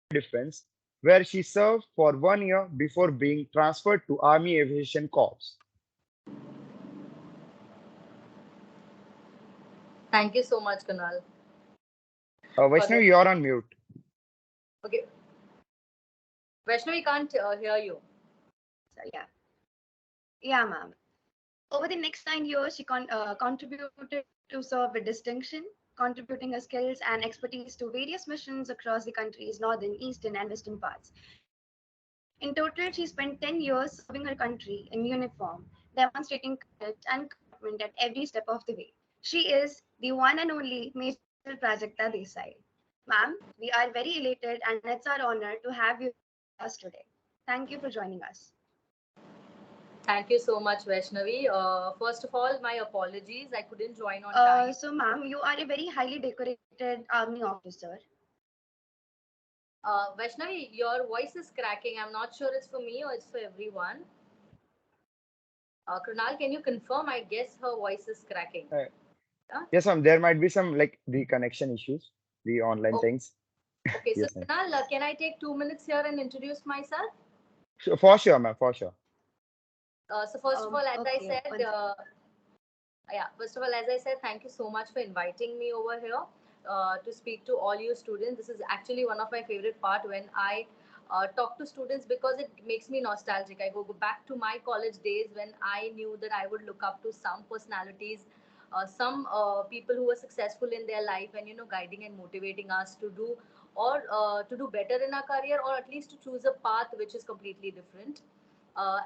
Defense, where she served for 1 year before being transferred to Army Aviation Corps. Thank you so much, Kunal, for Vaishnavi, the. you're on mute. Okay, Vaishnavi can't hear you. So yeah, ma'am. Over the next 9 years, she contributed to serve with distinction, contributing her skills and expertise to various missions across the country's northern, eastern, and western parts. In total, she spent 10 years serving her country in uniform, demonstrating courage and commitment at every step of the way. She is the one and only Major Prajakta Desai. Ma'am, we are very elated and it's our honor to have you with us today. Thank you for joining us. Thank you so much, Vaishnavi. First of all, my apologies. I couldn't join on time. So, ma'am, you are a very highly decorated army officer. Vaishnavi, your voice is cracking. I'm not sure it's for me or it's for everyone. Krunal, can you confirm? I guess her voice is cracking. Uh, Yeah? yes, ma'am. There might be some like the connection issues, the online Oh, things. okay. So, Yes, ma'am. Krunal, can I take 2 minutes here and introduce myself? So for sure, ma'am. For sure. So, first of all, as I Okay, said, yeah, first of all, as I said, thank you so much for inviting me over here to speak to all you students. This is actually one of my favorite part when I talk to students because it makes me nostalgic. I go back to my college days when I knew that I would look up to some personalities, some people who were successful in their life and guiding and motivating us to do or to do better in our career or at least to choose a path which is completely different.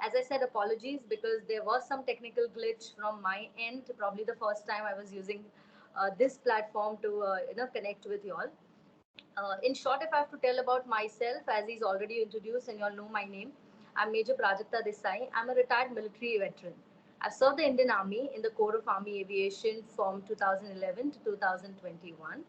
As I said, apologies because there was some technical glitch from my end. Probably the first time I was using this platform to connect with you all. In short, if I have to tell about myself, as he's already introduced and you all know my name, I'm Major Prajakta Desai. I'm a retired military veteran. I've served the Indian Army in the Corps of Army Aviation from 2011 to 2021.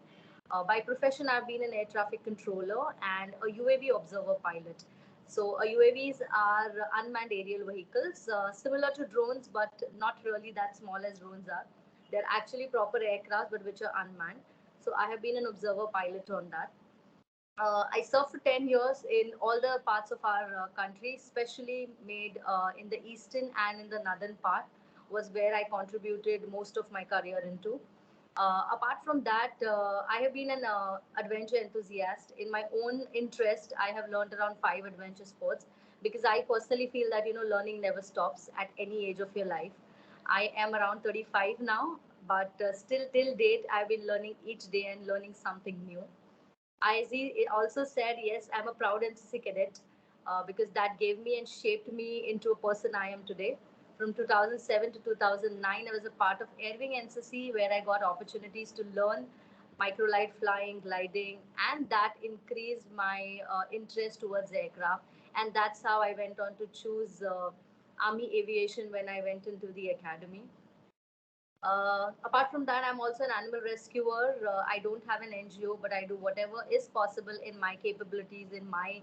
By profession, I've been an air traffic controller and a UAV observer pilot. So, UAVs are unmanned aerial vehicles, similar to drones, but not really that small as drones are. They're actually proper aircraft, but which are unmanned. So, I have been an observer pilot on that. I served for 10 years in all the parts of our country, especially made in the eastern and in the northern part was where I contributed most of my career into. Apart from that, I have been an adventure enthusiast. In my own interest, I have learned around 5 adventure sports because I personally feel that learning never stops at any age of your life. I am around 35 now, but still till date, I've been learning each day and learning something new. I also said, yes, I'm a proud NCC cadet because that gave me and shaped me into a person I am today. From 2007 to 2009, I was a part of Airwing NCC where I got opportunities to learn microlight flying, gliding, and that increased my interest towards aircraft. And that's how I went on to choose Army Aviation when I went into the academy. Apart from that, I'm also an animal rescuer. I don't have an NGO, but I do whatever is possible in my capabilities, in my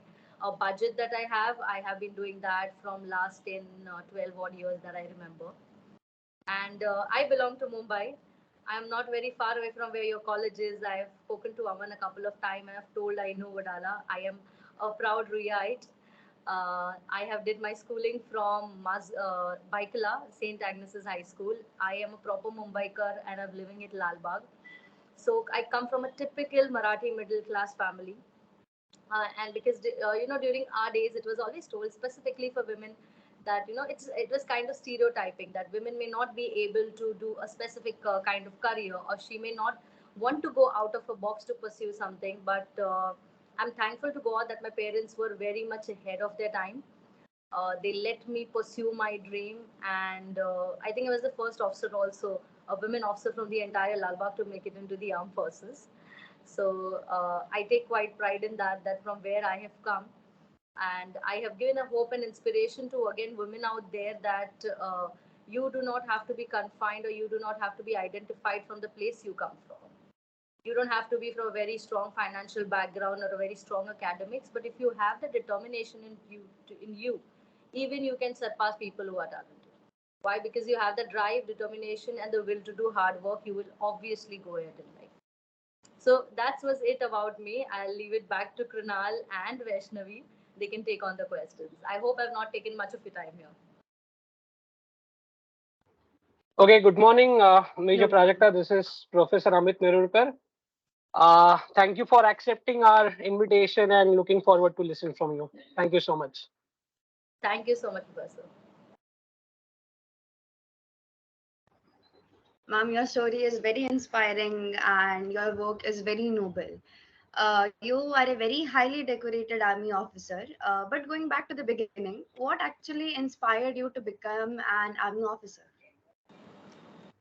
budget that I have. I have been doing that from last 10, 12 odd years that I remember. And I belong to Mumbai. I'm not very far away from where your college is. I've spoken to Aman a couple of times and I've told I know Vadala. I am a proud Riaite. I have did my schooling from Baikala, St. Agnes's High School. I am a proper Mumbaikar and I'm living at Lalbagh. So I come from a typical Marathi middle class family. And because during our days it was always told specifically for women that it was kind of stereotyping that women may not be able to do a specific kind of career or she may not want to go out of a box to pursue something, but I'm thankful to God that my parents were very much ahead of their time. They let me pursue my dream, and I think I was the first officer also, a women officer from the entire Lalbagh to make it into the armed forces. So I take quite pride in that. That from where I have come, and I have given a hope and inspiration to again women out there that you do not have to be confined or you do not have to be identified from the place you come from. You don't have to be from a very strong financial background or a very strong academics, but if you have the determination in you, even you can surpass people who are talented. Why? Because you have the drive, determination, and the will to do hard work. You will obviously go ahead in life. So that was it about me. I'll leave it back to Krunal and Vaishnavi. They can take on the questions. I hope I've not taken much of your time here. Okay, good morning, Major No problem. Prajakta. This is Professor Amit Nerurkar. Thank you for accepting our invitation and looking forward to listen from you. Thank you so much. Thank you so much, Professor. Ma'am, your story is very inspiring and your work is very noble. You are a very highly decorated army officer. But going back to the beginning, what actually inspired you to become an army officer?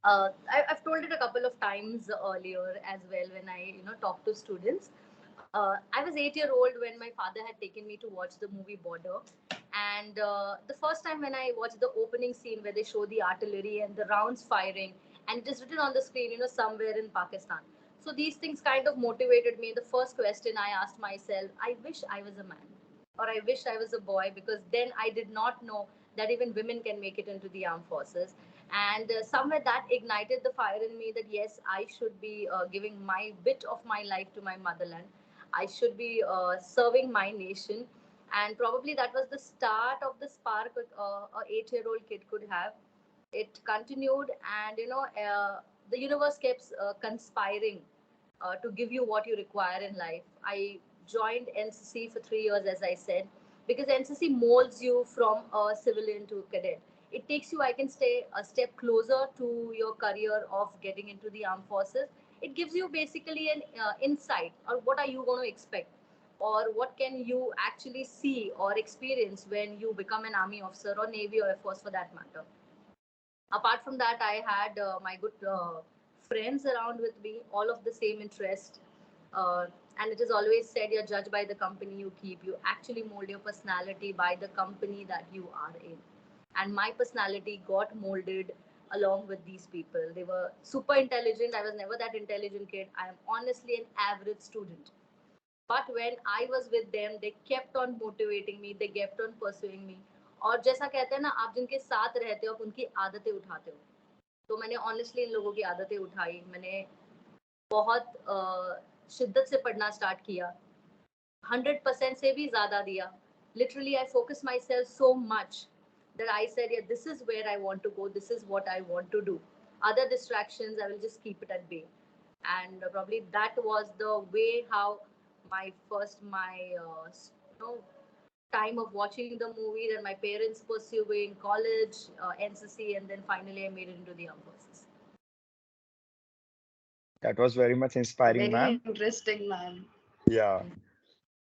I've told it a couple of times earlier as well when I talk to students. I was 8 year old when my father had taken me to watch the movie Border, and the first time when I watched the opening scene where they show the artillery and the rounds firing, and it is written on the screen, somewhere in Pakistan. So these things kind of motivated me. The first question I asked myself, I wish I was a man, or I wish I was a boy, because then I did not know that even women can make it into the armed forces. And somewhere that ignited the fire in me that yes, I should be giving my bit of my life to my motherland. I should be serving my nation. And probably that was the start of the spark a 8 year old kid could have. It continued, and the universe kept conspiring to give you what you require in life. I joined NCC for 3 years, as I said, because NCC molds you from a civilian to a cadet. It takes you, I can stay a step closer to your career of getting into the armed forces. It gives you basically an insight on what are you going to expect, or what can you actually see or experience when you become an army officer or navy or air force for that matter. Apart from that, I had my good friends around with me, all of the same interest. uh, and it is always said you're judged by the company you keep. You actually mold your personality by the company that you are in. And my personality got molded along with these people. They were super intelligent. I was never that intelligent kid. I am honestly an average student, but when I was with them, they kept on motivating me, they kept on pursuing me. और जैसा कहते हैं ना, आप जिनके साथ रहते हो आप उनकी आदतें उठाते हो. तो मैंने ऑनेस्टली इन लोगों की आदतें उठाई. मैंने बहुत शिद्दत से पढ़ना स्टार्ट किया. 100% से भी ज़्यादा दिया. Literally, I focused myself so much that I said, yeah, this is where I want to go. This is what I want to do. Other distractions, I will just keep it at bay. And probably that was the way how my you know, time of watching the movie, then my parents pursuing college, NCC, and then finally I made it into the armed forces. That was very much inspiring, Very ma'am. interesting, ma'am. Yeah.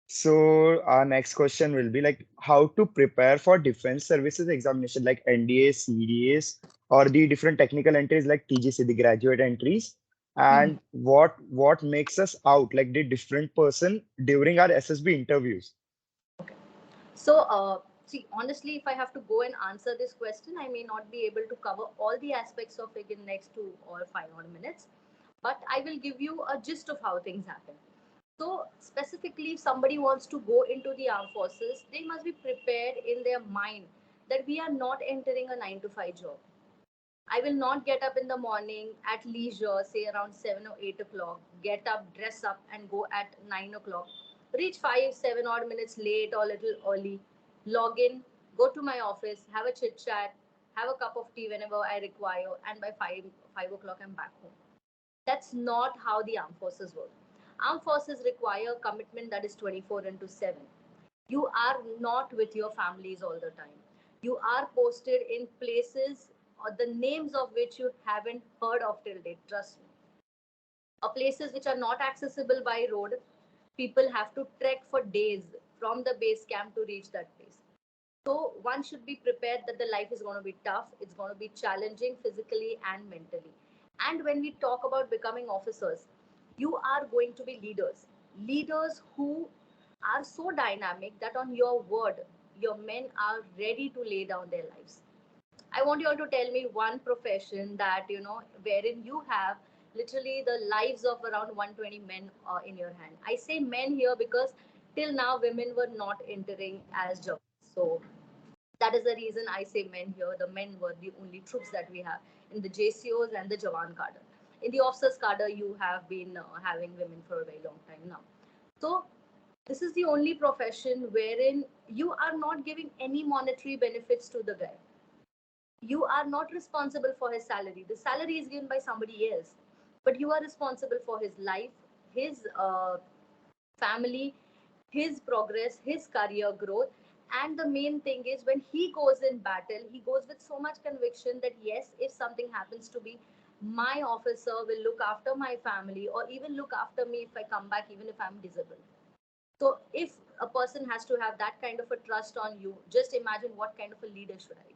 So our next question will be like how to prepare for defense services examination like NDA, CDAs, or the different technical entries like TGC, the graduate entries, and what makes us out like the different person during our SSB interviews. So, see, honestly, if I have to go and answer this question, I may not be able to cover all the aspects of it in next 2 or 5 odd minutes, but I will give you a gist of how things happen. So, specifically, if somebody wants to go into the armed forces, they must be prepared in their mind that we are not entering a 9 to 5 job. I will not get up in the morning at leisure, say around 7 or 8 o'clock, get up, dress up, and go at 9 o'clock, reach 5, 7 odd minutes late or little early, log in, go to my office, have a chit chat, have a cup of tea whenever I require, and by 5 o'clock, I'm back home. That's not how the armed forces work. Armed forces require commitment that is 24 into 7. You are not with your families all the time. You are posted in places or the names of which you haven't heard of till date. Trust me. Places which are not accessible by road. People have to trek for days from the base camp to reach that place. So one should be prepared that the life is going to be tough. It's going to be challenging physically and mentally. And when we talk about becoming officers, you are going to be leaders. Leaders who are so dynamic that on your word, your men are ready to lay down their lives. I want you all to tell me one profession that, wherein you have literally the lives of around 120 men in your hand. I say men here because till now women were not entering as jobs. So that is the reason I say men here. The men were the only troops that we have in the JCOs and the Jawan cadre. in the officers cadre, you have been having women for a very long time now. So this is the only profession wherein you are not giving any monetary benefits to the guy. You are not responsible for his salary. The salary is given by somebody else, but you are responsible for his life, his family, his progress, his career growth. And the main thing is, when he goes in battle, he goes with so much conviction that yes, if something happens to me, my officer will look after my family, or even look after me if I come back, even if I'm disabled. So if a person has to have that kind of a trust on you, just imagine what kind of a leader should I be.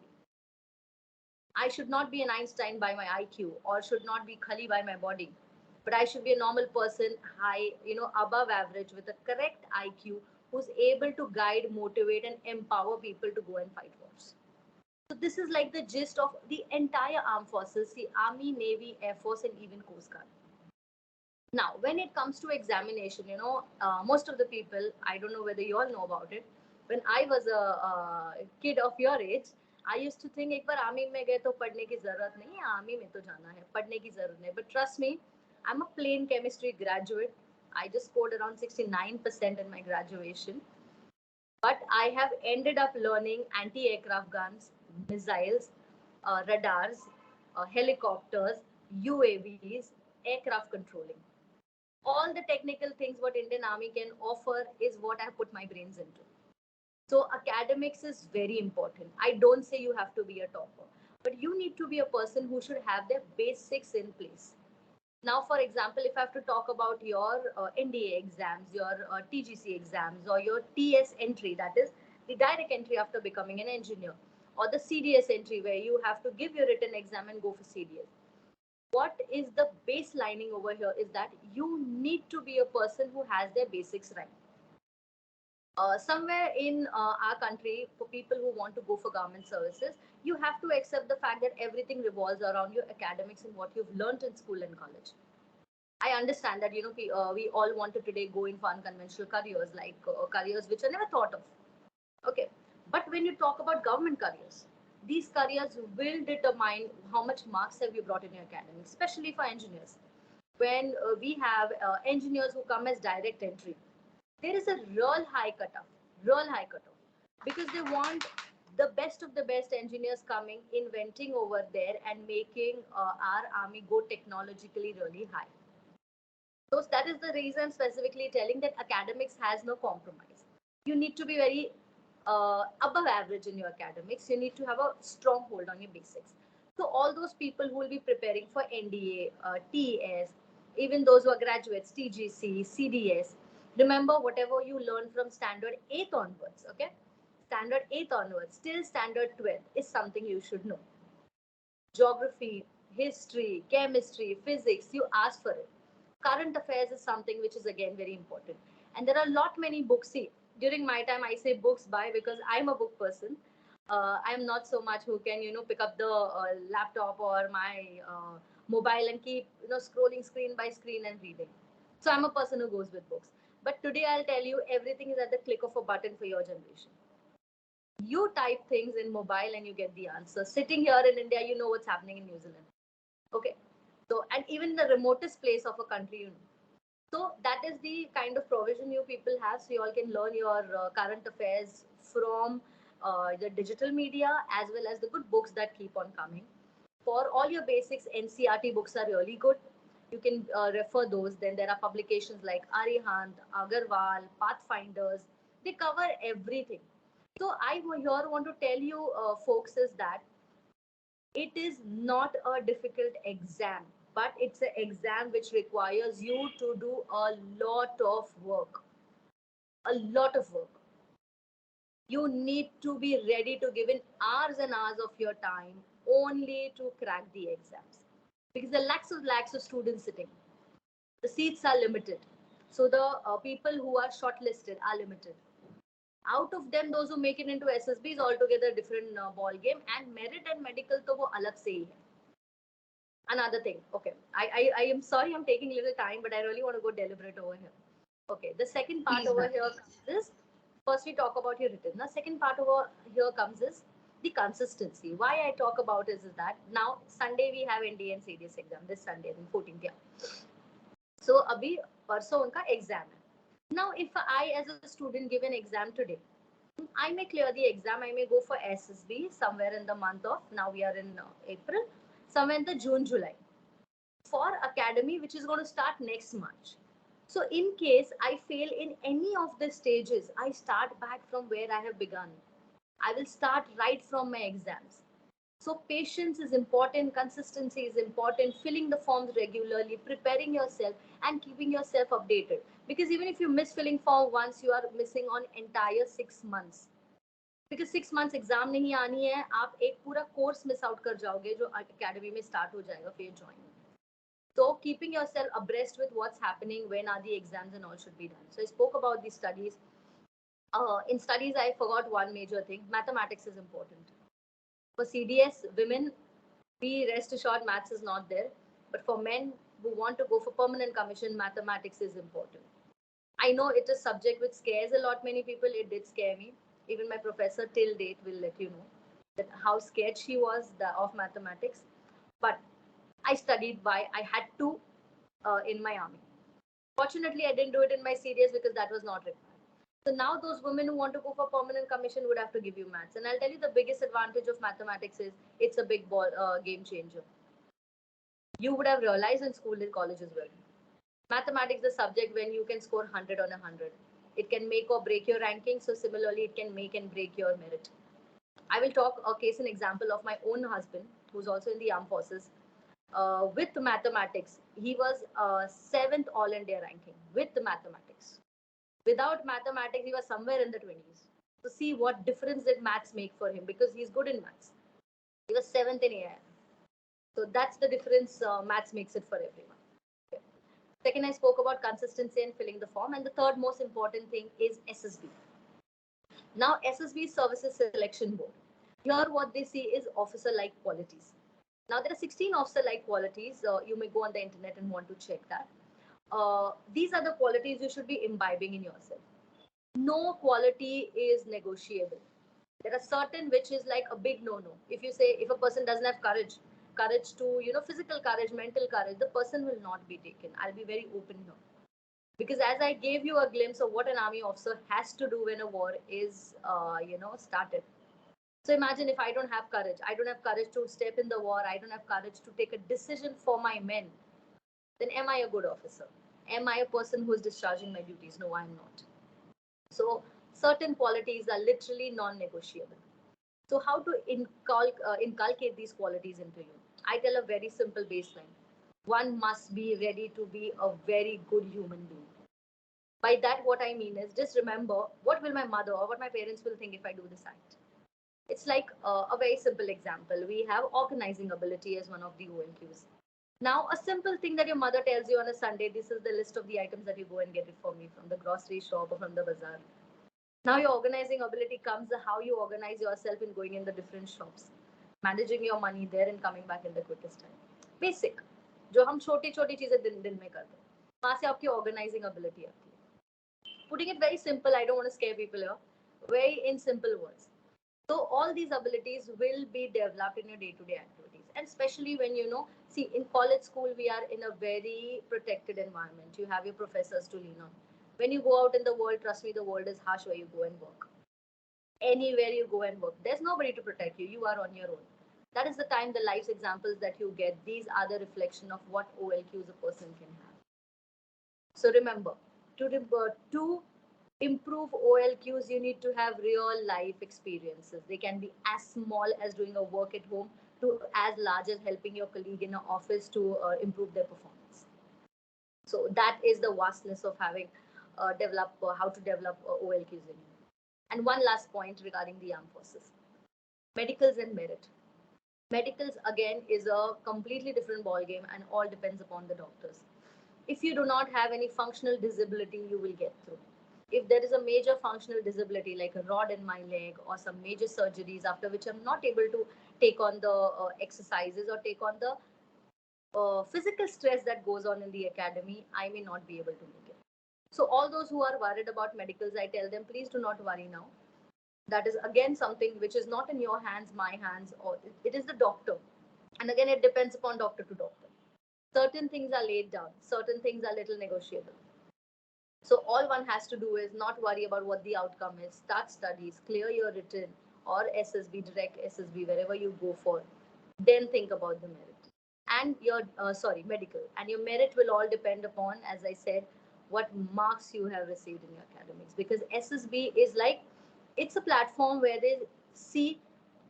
I should not be an Einstein by my IQ, or should not be Khali by my body, but I should be a normal person, high, above average, with a correct IQ, who's able to guide, motivate, and empower people to go and fight wars. So this is like the gist of the entire armed forces: the Army, Navy, Air Force, and even Coast Guard. Now, when it comes to examination, most of the people, I don't know whether you all know about it. When I was a kid of your age, I used to think एक बार army में गए तो पढ़ने की जरूरत नहीं है, army में तो जाना है, पढ़ने की जरूरत नहीं. But trust me, I'm a plain chemistry graduate. I just scored around 69% in my graduation. But I have ended up learning anti-aircraft guns, missiles, radars, helicopters, UAVs, aircraft controlling. All the technical things what Indian Army can offer is what I put my brains into. So academics is very important. I don't say you have to be a topper, but you need to be a person who should have their basics in place. Now, for example, if I have to talk about your NDA exams, your TGC exams, or your TS entry, that is the direct entry after becoming an engineer, or the CDS entry where you have to give your written exam and go for CDS, what is the baselining over here is that you need to be a person who has their basics right. Somewhere in our country, for people who want to go for government services, you have to accept the fact that everything revolves around your academics and what you've learned in school and college. I understand that we all want to today go in for unconventional careers, like careers which are never thought of. Okay, but when you talk about government careers, these careers will determine how much marks have you brought in your academics, especially for engineers. When we have engineers who come as direct entry, there is a real high cutoff, because they want the best of the best engineers coming, inventing over there and making our army go technologically really high. So that is the reason specifically telling that academics has no compromise. You need to be very above average in your academics. You need to have a strong hold on your basics. So all those people who will be preparing for NDA, TS, even those who are graduates, TGC, CDS, remember whatever you learn from standard 8th onwards, okay? Standard 8th onwards till standard 12th is something you should know. Geography, history, chemistry, physics, you ask for it. Current affairs is something which is again very important. And there are a lot many books. See, during my time, I say books by because I'm a book person. I'm not so much who can, pick up the laptop or my mobile and keep, scrolling screen by screen and reading. So I'm a person who goes with books. But today I'll tell you, everything is at the click of a button for your generation. You type things in mobile and you get the answer. Sitting here in India, you know what's happening in New Zealand. Okay. So, and even the remotest place of a country, So that is the kind of provision you people have. So you all can learn your current affairs from the digital media as well as the good books that keep on coming. For all your basics, NCRT books are really good. You can refer those. Then there are publications like Arihant, Agarwal, Pathfinders. They cover everything. So I here want to tell you, folks, is that it is not a difficult exam, but it's an exam which requires you to do a lot of work. A lot of work. You need to be ready to give in hours and hours of your time only to crack the exams. Because there are lakhs of students sitting. The seats are limited. So the people who are shortlisted are limited. Out of them, those who make it into SSB is altogether different ball game, and merit and medical to wo alag se hi hai. Another thing, okay, I am sorry I'm taking a little time, but I really want to go deliberate over here. Okay, the second part Please, over ma'am. here comes is, first we talk about your written. Now, second part over here comes is the consistency. Why I talk about is that now Sunday we have NDA and CDS exam this Sunday, then 14th. Yeah. So अभी परसों उनका exam है. Now if I as a student give an exam today, I may clear the exam. I may go for SSB somewhere in the month of, now we are in April, somewhere in the June, July, for academy, which is going to start next March. So in case I fail in any of the stages, I start back from where I have begun. I will start right from my exams. So patience is important, consistency is important, filling the forms regularly, preparing yourself and keeping yourself updated. Because even if you miss filling form once, you are missing on entire 6 months. Because 6 months exam नहीं आनी है, आप एक पूरा course miss out कर जाओगे जो academy में स्टार्ट हो जाएगा फिर join. So keeping yourself abreast with what's happening, when are the exams and all should be done. So I spoke about the studies. In studies, I forgot one major thing. Mathematics is important. For CDS women, be rest assured maths is not there. But for men who want to go for permanent commission, mathematics is important. I know it is subject which scares a lot many people. It did scare me. Even my professor till date will let you know that how scared she was of mathematics. But I studied why I had to in my army. Fortunately, I didn't do it in my CDS because that was not required. So now those women who want to go for permanent commission would have to give you maths. And I'll tell you the biggest advantage of mathematics is it's a big game changer. You would have realized in school and college as well. Mathematics is the subject when you can score 100 on 100. It can make or break your ranking. So similarly, it can make and break your merit. I will talk a case and example of my own husband, who's also in the armed forces. With mathematics, he was 7th All India ranking with mathematics. Without mathematics, he was somewhere in the 20s. So see what difference did maths make for him, because he's good in maths. He was 7th in AI. So that's the difference maths makes it for everyone. Okay. Second, I spoke about consistency and filling the form. And the third most important thing is SSB. Now, SSB is Services Selection Board. Here, what they see is officer-like qualities. Now, there are 16 officer-like qualities. You may go on the internet and want to check that. These are the qualities you should be imbibing in yourself. No quality is negotiable. There are certain which is like a big no-no. If you say, if a person doesn't have courage to, physical courage, mental courage, the person will not be taken. I'll be very open here. Because as I gave you a glimpse of what an army officer has to do when a war is, started. So imagine if I don't have courage, I don't have courage to step in the war, I don't have courage to take a decision for my men, then am I a good officer? Am I a person who is discharging my duties? No, I'm not. So certain qualities are literally non-negotiable. So how to inculcate these qualities into you? I tell a very simple baseline. One must be ready to be a very good human being. By that, what I mean is just remember, what will my mother or what my parents will think if I do this act? It's like a very simple example. We have organizing ability as one of the OLQs. Now, a simple thing that your mother tells you on a Sunday, this is the list of the items that you go and get it for me from the grocery shop or from the bazaar. Now your organizing ability comes how you organize yourself in going in the different shops, managing your money there and coming back in the quickest time. Basic, जो हम छोटी छोटी चीजें दिन दिन में करते हैं, वहां से आपकी organizing ability आती है. Putting it very simple, I don't want to scare people here. Very in simple words. So all these abilities will be developed in your day-to-day activities, and especially when see, in college school we are in a very protected environment. You have your professors to lean on. When you go out in the world, trust me, the world is harsh where you go and work. Anywhere you go and work, there's nobody to protect you. You are on your own. That is the time, the life examples that you get, these are the reflection of what OLQs a person can have. So remember, to improve OLQs, you need to have real life experiences. They can be as small as doing a work at home to as large as helping your colleague in an office to improve their performance. So that is the vastness of having how to develop OLQs in you. And one last point regarding the armed forces. Medicals and merit. Medicals, again, is a completely different ballgame and all depends upon the doctors. If you do not have any functional disability, you will get through. If there is a major functional disability like a rod in my leg or some major surgeries after which I'm not able to take on the exercises or take on the physical stress that goes on in the academy, I may not be able to make it. So all those who are worried about medicals, I tell them, please do not worry now. That is again something which is not in your hands, my hands, or it is the doctor. And again, it depends upon doctor to doctor. Certain things are laid down, certain things are little negotiable. So all one has to do is not worry about what the outcome is. Start studies, clear your written or SSB, direct SSB, wherever you go for. Then think about the merit and your medical, and your merit will all depend upon, as I said, what marks you have received in your academics. Because SSB is like, it's a platform where they see,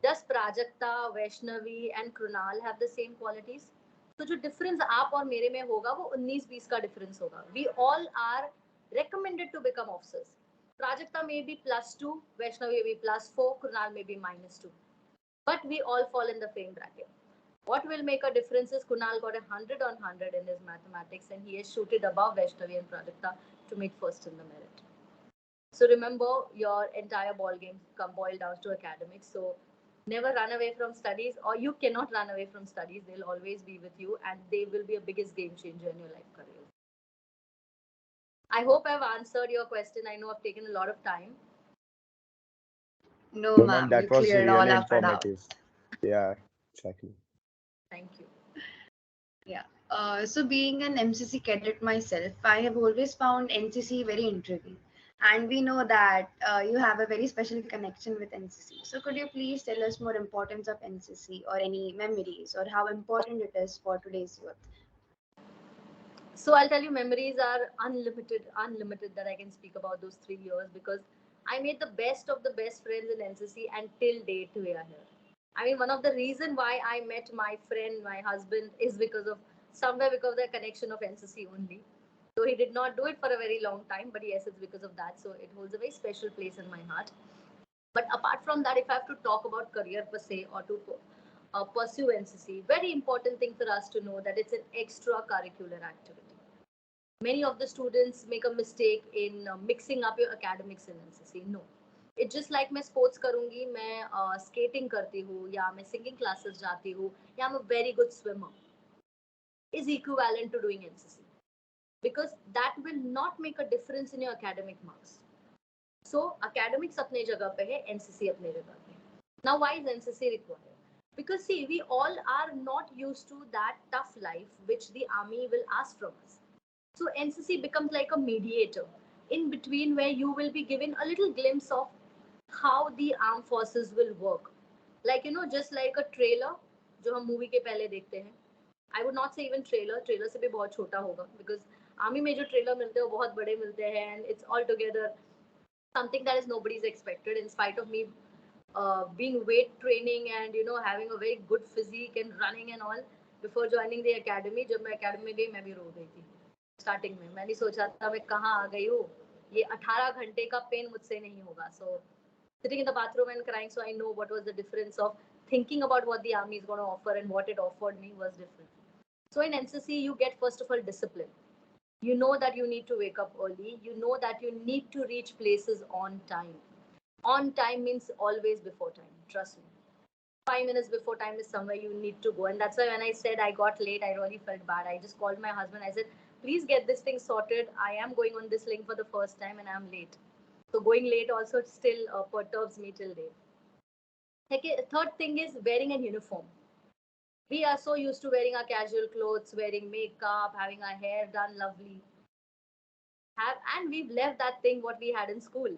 does Prajakta, Vaishnavi and Krunal have the same qualities? तो जो difference आप और मेरे में होगा वो 19-20 का difference होगा. We all are recommended to become officers. Prajakta may be +2, Vaishnavi may be +4, Krunal may be -2. But we all fall in the same bracket. What will make a difference is Kunal got 100 on 100 in his mathematics and he has shooted above Vaishnavi and Prajakta to make first in the merit. So remember, your entire ball game come boil down to academics. So never run away from studies, or you cannot run away from studies. They'll always be with you and they will be a biggest game changer in your life career. I hope I've answered your question. I know I've taken a lot of time. No, No, ma'am, ma'am, you that was cleared all really our doubts. informative. Yeah, exactly. Thank you. Yeah. So being an MCC cadet myself, I have always found NCC very intriguing. And we know that you have a very special connection with NCC. So could you please tell us more importance of NCC or any memories or how important it is for today's youth? So I'll tell you, memories are unlimited that I can speak about those 3 years, because I made the best of the best friends in NCC and till date we are here. I mean, one of the reason why I met my friend, my husband, is because of the connection of NCC only. So he did not do it for a very long time, but yes, it's because of that. So it holds a very special place in my heart. But apart from that, if I have to talk about career per se or to pursue NCC, very important thing for us to know that it's an extracurricular activity. Many of the students make a mistake in mixing up your academics in NCC. No, it's just like मैं sports करूँगी, मैं skating करती हूँ या मैं singing classes जाती हूँ या I'm a very good swimmer, is equivalent to doing NCC, because that will not make a difference in your academic marks. So academics अपने जगह पे है, NCC अपने जगह पे है. Now why is NCC required? Because see, we all are not used to that tough life which the army will ask from us. So NCC becomes like a mediator in between, where you will be given a little glimpse of how the armed forces will work. Like, you know, just like a trailer जो हम movie के पहले देखते हैं. I would not say even trailer से भी बहुत छोटा होगा, because आर्मी में जो ट्रेलर मिलते हैं वो बहुत बड़े मिलते हैं and it's all together something that is nobody's expected, in spite of me being weight training and having a very good physique and running and all. Before joining the academy, जब मैं academy में गई मैं भी रो गई थी. Starting में मैंने सोचा था मैं कहाँ आ गई हूँ, ये 18 घंटे का पेन मुझसे नहीं होगा. So sitting in the bathroom and crying, so I know what was the difference of thinking about what the army is going to offer and what it offered me was different. So in NCC you get first of all discipline. You know that you need to wake up early, you know that you need to reach places on time. On time means always before time, trust me. 5 minutes before time is somewhere you need to go. And that's why when I said I got late, I really felt bad. I just called my husband. I said, please get this thing sorted. I am going on this link for the first time and I'm late. So going late also still perturbs me till date. Okay, third thing is wearing a uniform. We are so used to wearing our casual clothes, wearing makeup, having our hair done lovely. And we've left that thing what we had in school.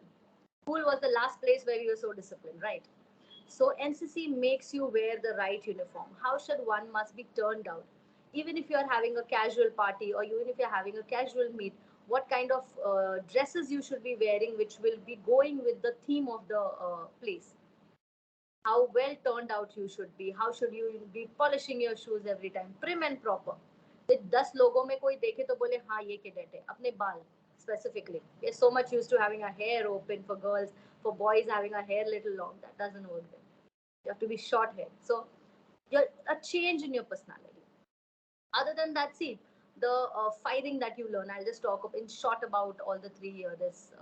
School was the last place where we were so disciplined, right? So NCC makes you wear the right uniform. How should one must be turned out? Even if you're having a casual party or even if you're having a casual meet, what kind of dresses you should be wearing, which will be going with the theme of the place. How well turned out you should be. How should you be polishing your shoes every time, prim and proper. With 10 लोगों में कोई देखे तो बोले हाँ ये cadet है. अपने बाल specifically. We're so much used to having our hair open for girls, for boys having our hair little long. That doesn't work then. You have to be short hair. So you're a change in your personality. Other than that, see, the fighting that you learn, I'll just talk in short about all the 3 years, this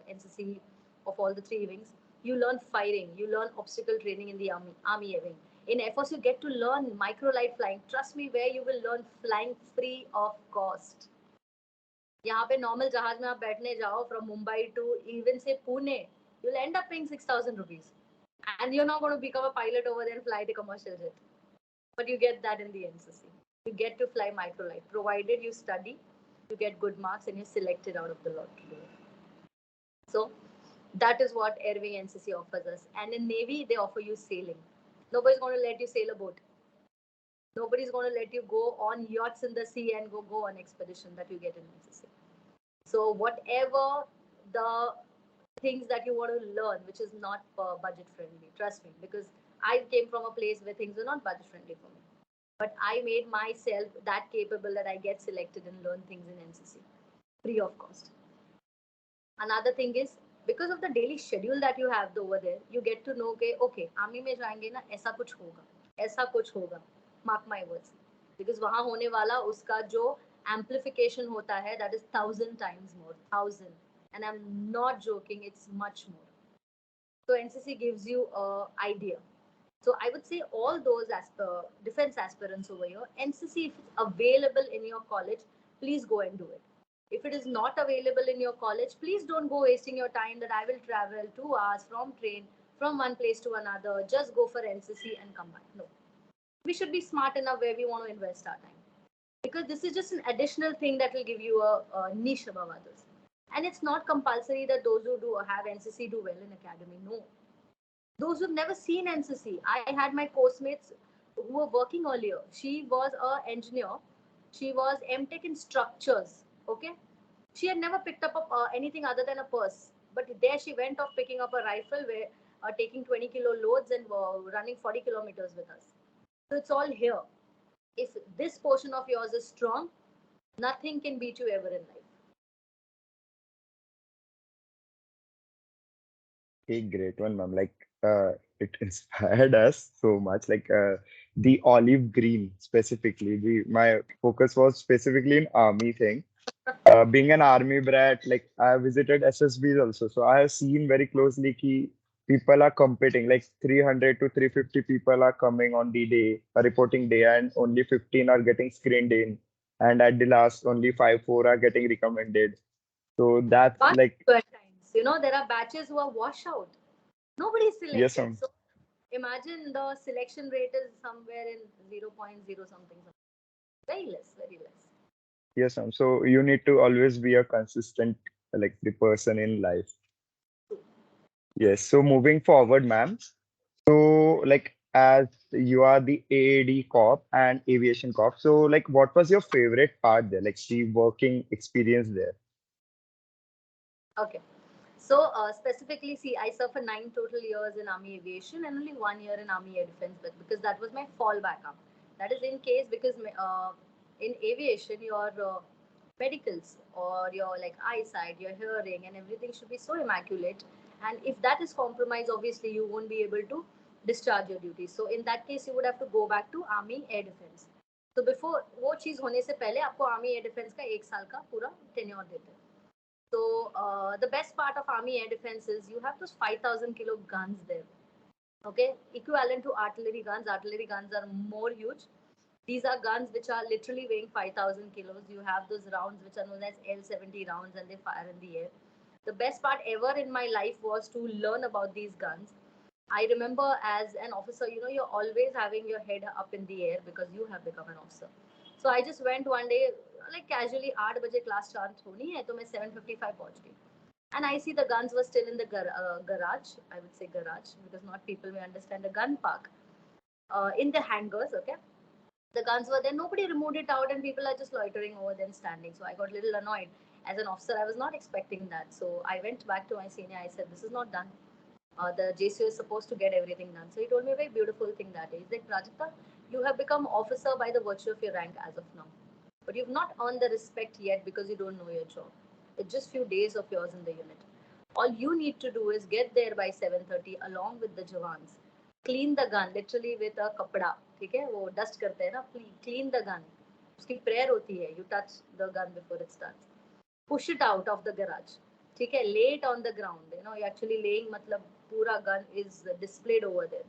NCC of all the 3 wings. You learn fighting, you learn obstacle training in the army wing. In Air Force, you get to learn microlight flying. Trust me, where you will learn flying free of cost. यहाँ पे normal जहाज में आप बैठने जाओ from Mumbai to even से Pune, you'll end up paying 6,000 rupees. And you're not going to become a pilot over there and fly the commercial jet. But you get that in the NCC. You get to fly microlight, provided you study, you get good marks, and you're selected out of the lot to do it. So that is what Airwing NCC offers us. And in Navy, they offer you sailing. Nobody's going to let you sail a boat. Nobody's going to let you go on yachts in the sea and go on expedition that you get in NCC. So whatever the things that you want to learn, which is not budget friendly, trust me, because I came from a place where things were not budget friendly for me. But I made myself that capable that I get selected and learn things in NCC free of cost. Another thing is, because of the daily schedule that you have over there, you get to know कि okay, army में जाएंगे ना, ऐसा कुछ होगा, mark my words, because वहाँ होने वाला उसका जो amplification होता है, that is 1,000 times more, 1,000, and I'm not joking, it's much more. So NCC gives you a idea. So I would say all those defense aspirants over here, NCC, if it's available in your college, please go and do it. If it is not available in your college, please don't go wasting your time that I will travel 2 hours from train from one place to another. Just go for NCC and come back. No. We should be smart enough where we want to invest our time. Because this is just an additional thing that will give you a niche above others. And it's not compulsory that those who do have NCC do well in academy. No. Those who've never seen NCC, I had my course mates who were working earlier. She was an engineer. She was MTech in structures. Okay, she had never picked up anything other than a purse. But there she went off picking up a rifle, where taking 20 kilo loads and running 40 kilometers with us. So it's all here. If this portion of yours is strong, nothing can beat you ever in life. Okay, great one, ma'am. It inspired us so much. The olive green specifically. My focus was specifically in army thing. Being an army brat, like I visited SSBs also, so I have seen very closely ki people are competing. Like 300 to 350 people are coming on the day, a reporting day, and only 15 are getting screened in, and at the last, only 4 are getting recommended. So that's But like at times, there are batches who are washed out. Nobody is yes, selected. So imagine the selection rate is somewhere in zero point 0 something, something. Very less, very less. yes, ma'am. So you need to always be a consistent, like the person in life. Yes. So moving forward, ma'am. So like as you are the AAD cop and aviation cop, so like what was your favorite part there? Like the working experience there? Okay. So specifically, see, I served for 9 total years in Army Aviation and only 1 year in Army Air Defense, but because that was my fallback up. That is in case because in aviation your medicals or your like eyesight, your hearing, and everything should be so immaculate. And if that is compromised, obviously you won't be able to discharge your duties. So in that case, you would have to go back to Army Air Defense. तो before वो चीज़ होने से पहले आपको army air defence का 1 साल का पूरा टेन्योर देते हैं. So the best part of Army Air Defense is you have those 5,000 kilo guns there. Okay, equivalent to artillery guns. Artillery guns are more huge. These are guns which are literally weighing 5,000 kilos. You have those rounds which are known as L-70 rounds, and they fire in the air. The best part ever in my life was to learn about these guns. I remember as an officer, you're always having your head up in the air because you have become an officer. So I just went one day, like casually, 8 बजे class start होनी है, तो मैं 7:55 पहुंच गई. And I see the guns were still in the garage. I would say garage because not people may understand a gun park. In the hangars, okay. The guns were there. Nobody removed it out, and people are just loitering over there and standing. So I got a little annoyed. As an officer, I was not expecting that. So I went back to my senior. I said, "This is not done. The JCO is supposed to get everything done." So he told me a very beautiful thing that day. He's like, Prajakta, you have become officer by the virtue of your rank as of now. But you've not earned the respect yet because you don't know your job. It's just few days of yours in the unit. All you need to do is get there by 7:30 along with the Jawans. Clean the gun, literally with a kapda. ठीक है वो dust करते हैं ना, clean the gun. उसकी prayer होती है, you touch the gun before it starts. Push it out of the garage. ठीक है, lay it on the ground. You're actually laying मतलब पूरा gun is displayed over there.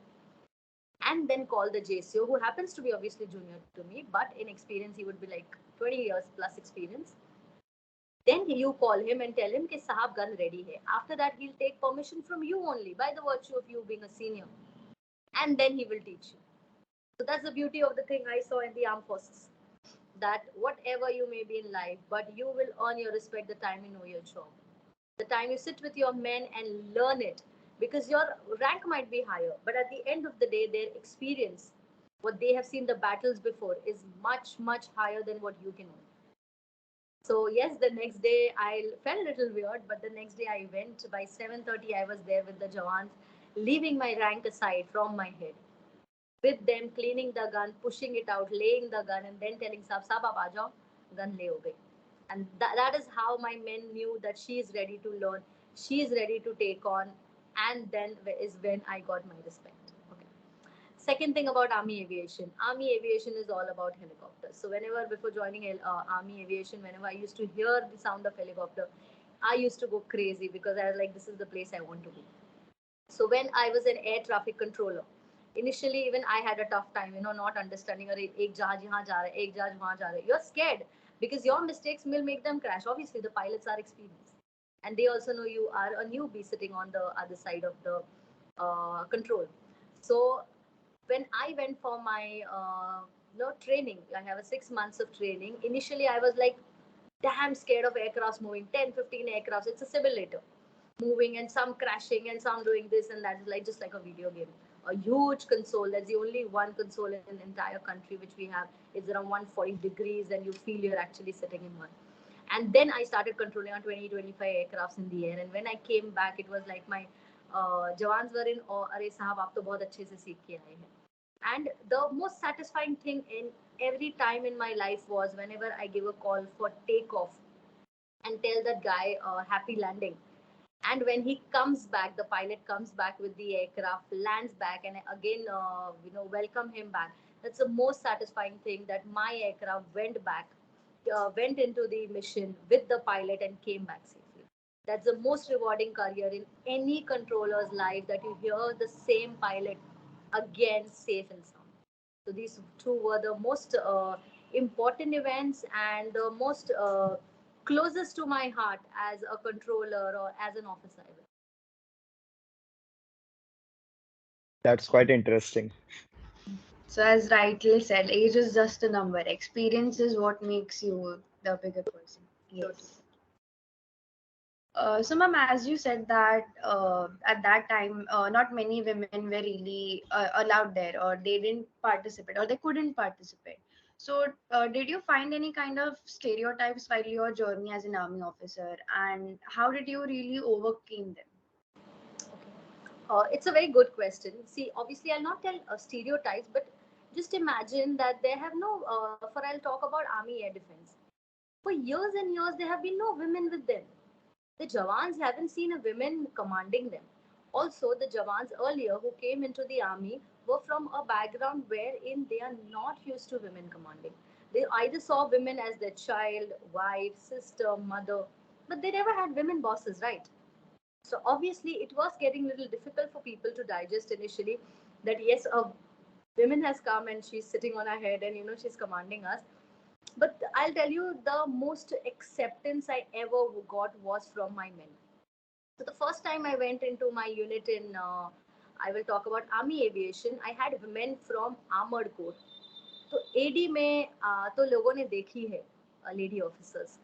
And then call the JCO, who happens to be obviously junior to me, but in experience he would be like 20 years plus experience. Then you call him and tell him कि साहब gun ready है. After that he'll take permission from you only by the virtue of you being a senior, and then he will teach you. So that's the beauty of the thing I saw in the armed forces. That whatever you may be in life, but you will earn your respect the time you know your job. The time you sit with your men and learn it. Because your rank might be higher, but at the end of the day, their experience, what they have seen the battles before, is much, much higher than what you can earn. So yes, the next day I felt a little weird, but the next day I went. By 7:30, I was there with the Jawans, leaving my rank aside from my head, with them cleaning the gun, pushing it out, laying the gun, and then telling Sab, Sab, aap aa jao, gun le ho gayi. And that is how my men knew that she is ready to learn, she is ready to take on, and then is when I got my respect. Okay. Second thing about Army aviation is all about helicopters. So whenever before joining Army aviation, whenever I used to hear the sound of helicopter, I used to go crazy because I was like, this is the place I want to be. So when I was an air traffic controller, initially even I had a tough time, not understanding. अरे एक जहाज यहाँ जा रहा है, एक जहाज वहाँ जा रहा है. You're scared because your mistakes will make them crash. Obviously, the pilots are experienced, and they also know you are a newbie sitting on the other side of the control. So when I went for my training, I have a 6 months of training. Initially, I was like damn scared of aircrafts moving, 10, 15 aircrafts. It's a simulator moving and some crashing and some doing this and that. Is like just like a video game. A huge console. That's the only one console in the entire country which we have. It's around 140 degrees and you feel you're actually sitting in one. And then I started controlling on 20, 25 aircrafts in the air. And when I came back, it was like my jawans were in awe. Arey sahab, aap to bahut अच्छे से सीख के आए हैं. And the most satisfying thing in every time in my life was whenever I give a call for takeoff and tell that guy happy landing. And when he comes back, the pilot comes back with the aircraft, lands back, and again, welcome him back. That's the most satisfying thing that my aircraft went back, went into the mission with the pilot and came back safely. That's the most rewarding career in any controller's life, that you hear the same pilot again safe and sound. So these two were the most important events and the most closest to my heart as a controller or as an officer. That's quite interesting. So, as rightly said, age is just a number. Experience is what makes you the bigger person. Yes. So, ma'am, as you said that at that time, not many women were really allowed there, or they didn't participate, or they couldn't participate. So, did you find any kind of stereotypes while your journey as an army officer, and how did you really overcome them? It's a very good question. See, obviously, I'll not tell stereotypes, but just imagine that they have no, for I'll talk about Army Air Defense. For years and years, there have been no women with them. The Jawans haven't seen a woman commanding them. Also, the Jawans earlier who came into the army were from a background wherein they are not used to women commanding. They either saw women as their child, wife, sister, mother, but they never had women bosses, right? So obviously, it was getting a little difficult for people to digest initially that yes, a woman has come and she's sitting on our head and she's commanding us. But I'll tell you, the most acceptance I ever got was from my men. So the first time I went into my unit in, I will talk about Army Aviation. I had women from Armored Corps. तो AD में तो लोगों ने देखी है lady officers.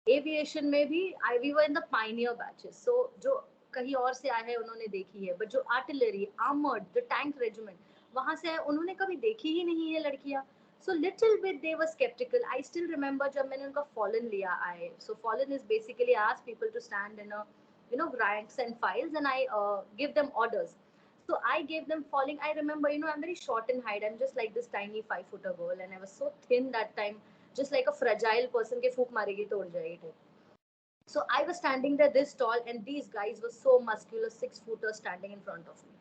Aviation में भी I we were in the pioneer batches. So जो कहीं और से आए हैं उन्होंने देखी है, बट जो आर्टिलरी, आर्मर्ड, जो टैंक रेजिमेंट वहां से आए उन्होंने कभी देखी ही नहीं है लड़कियां. So little bit they were sceptical. I still remember जब मैंने उनका फॉलन लिया. I so fall in is basically ask people to stand in a ranks and files, and I give them orders. So I gave them falling. I remember, I'm very short in height. I'm just like this tiny 5-footer girl, and I was so thin that time, just like a fragile person ke फूक मारेगी तो उड़ जाएगी. So I was standing there this tall, and these guys were so muscular, 6-footers standing in front of me.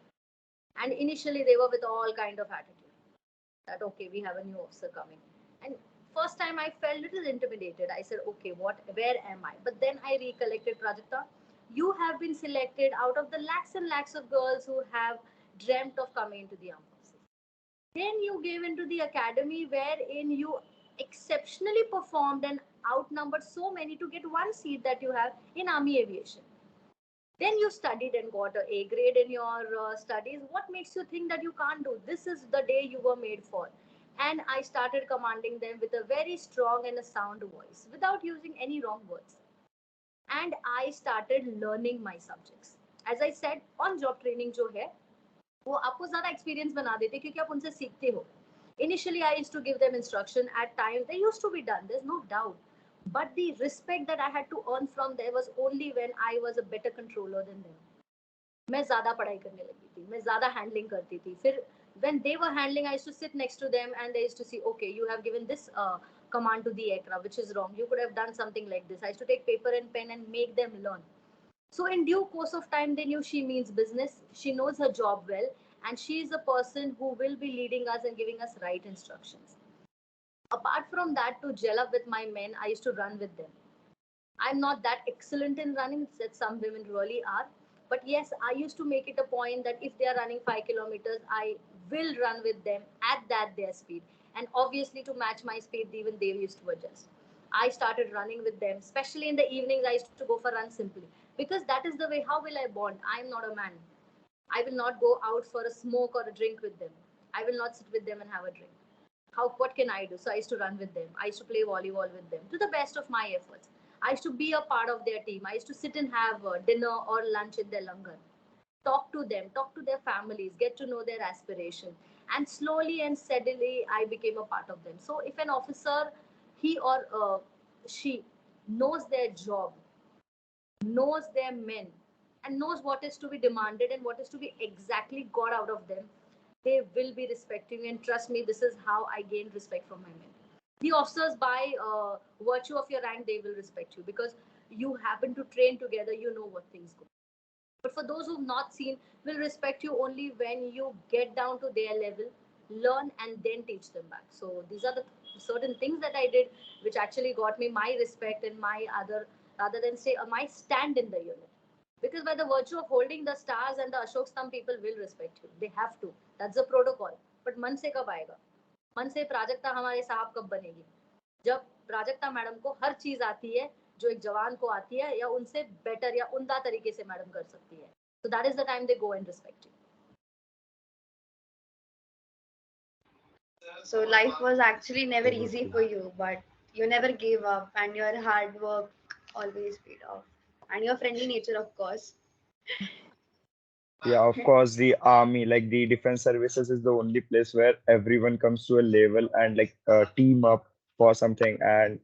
And initially they were with all kind of attitude that okay, we have a new officer coming. And first time I felt a little intimidated. I said, okay, where am I? But then I recollected, Prajakta, you have been selected out of the lakhs and lakhs of girls who have dreamt of coming into the armed forces. Then you gave into the academy wherein you exceptionally performed and outnumbered so many to get one seat that you have in Army Aviation. Then you studied and got a A grade in your studies. What makes you think that you can't do? This is the day you were made for. And I started commanding them with a very strong and a sound voice without using any wrong words. And I started learning my subjects. As I said, on job training जो है वो आपको ज़्यादा experience बना देते हैं क्योंकि आप उनसे सीखते हो. Initially, I used to give them instruction. At times, they used to be done. There's no doubt. But the respect that I had to earn from them was only when I was a better controller than them. मैं ज़्यादा पढ़ाई करने लगी थी, मैं ज़्यादा handling करती थी. फिर when they were handling, I used to sit next to them and they used to see, okay, you have given this command to the aircraft, which is wrong. You could have done something like this. I used to take paper and pen and make them learn. So in due course of time, they knew she means business. She knows her job well, and she is a person who will be leading us and giving us right instructions. Apart from that, to gel up with my men, I used to run with them. I'm not that excellent in running that some women really are. But yes, I used to make it a point that if they are running 5 kilometers, I will run with them at that their speed. And obviously, to match my speed, even they used to adjust. I started running with them, especially in the evenings. I used to go for runs simply because that is the way. How will I bond? I'm not a man. I will not go out for a smoke or a drink with them. I will not sit with them and have a drink. How, what can I do? So I used to run with them. I used to play volleyball with them to the best of my efforts. I used to be a part of their team. I used to sit and have dinner or lunch in their langar. Talk to them, talk to their families, get to know their aspiration. And slowly and steadily, I became a part of them. So if an officer, he or she knows their job, knows their men, and knows what is to be demanded and what is to be exactly got out of them, they will be respecting you. And trust me, this is how I gained respect from my men. The officers, by virtue of your rank, they will respect you because you happen to train together, you know what things go. But for those who've not seen, will respect you only when you get down to their level, learn, and then teach them back. So these are the certain things that I did, which actually got me my respect and my other, rather than say my stand in the unit. Because by the virtue of holding the stars and the Ashok Stamp, people will respect you. They have to. That's the protocol. But मन से कब आएगा? मन से प्राजक्ता हमारे साहब कब बनेगी? जब प्राजक्ता मैडम को हर चीज आती है जो एक जवान को आती है या उनसे बेटर या उमदा तरीके से मैडम कर सकती है. So that is the time they go and respect you. So life was actually never easy for you, but you never gave up, and your hard work always paid off, and your friendly nature, of course. Yeah, of course, the army, like the defense services, is the only place where everyone comes to a level and like team up for something. And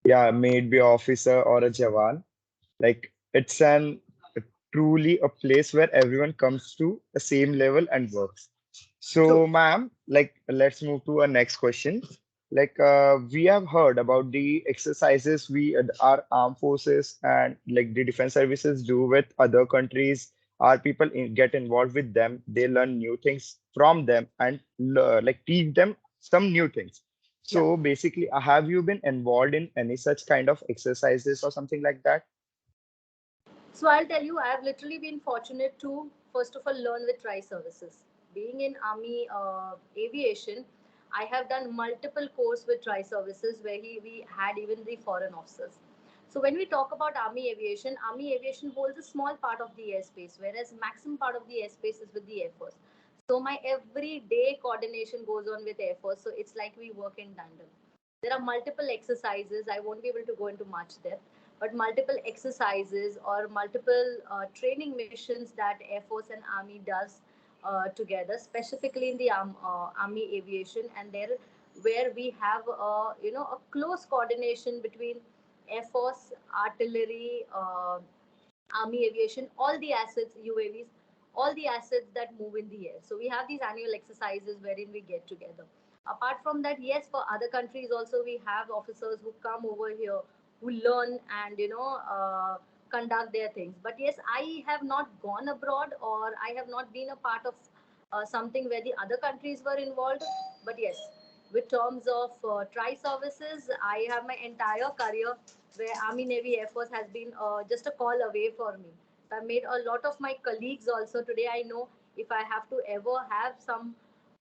yeah, may it be officer or a jawan, like it's an truly a place where everyone comes to the same level and works. True. So, ma'am, like let's move to our next question. Like we have heard about the exercises we our armed forces and like the defense services do with other countries. Our people get involved with them. They learn new things from them and like teach them some new things. Yeah. So basically, have you been involved in any such kind of exercises or something like that? So I'll tell you, I have literally been fortunate to, first of all, learn with Tri Services. Being in Army Aviation, I have done multiple course with Tri Services where we had even the foreign officers. So when we talk about Army Aviation holds a small part of the airspace, whereas maximum part of the airspace is with the Air Force. So my everyday coordination goes on with Air Force. So it's like we work in tandem. There are multiple exercises. I won't be able to go into much depth, but multiple exercises or multiple training missions that Air Force and Army does together, specifically in the Army aviation, and there where we have a close coordination between Air Force, artillery, Army aviation, all the assets, UAVs, all the assets that move in the air. So we have these annual exercises wherein we get together. Apart from that, yes, for other countries also we have officers who come over here who learn and conduct their things. But yes, I have not gone abroad or I have not been a part of something where the other countries were involved. But yes, with terms of tri services, I have my entire career where Army, Navy, Air Force has been just a call away for me. So I made a lot of my colleagues also. Today I know if I have to ever have some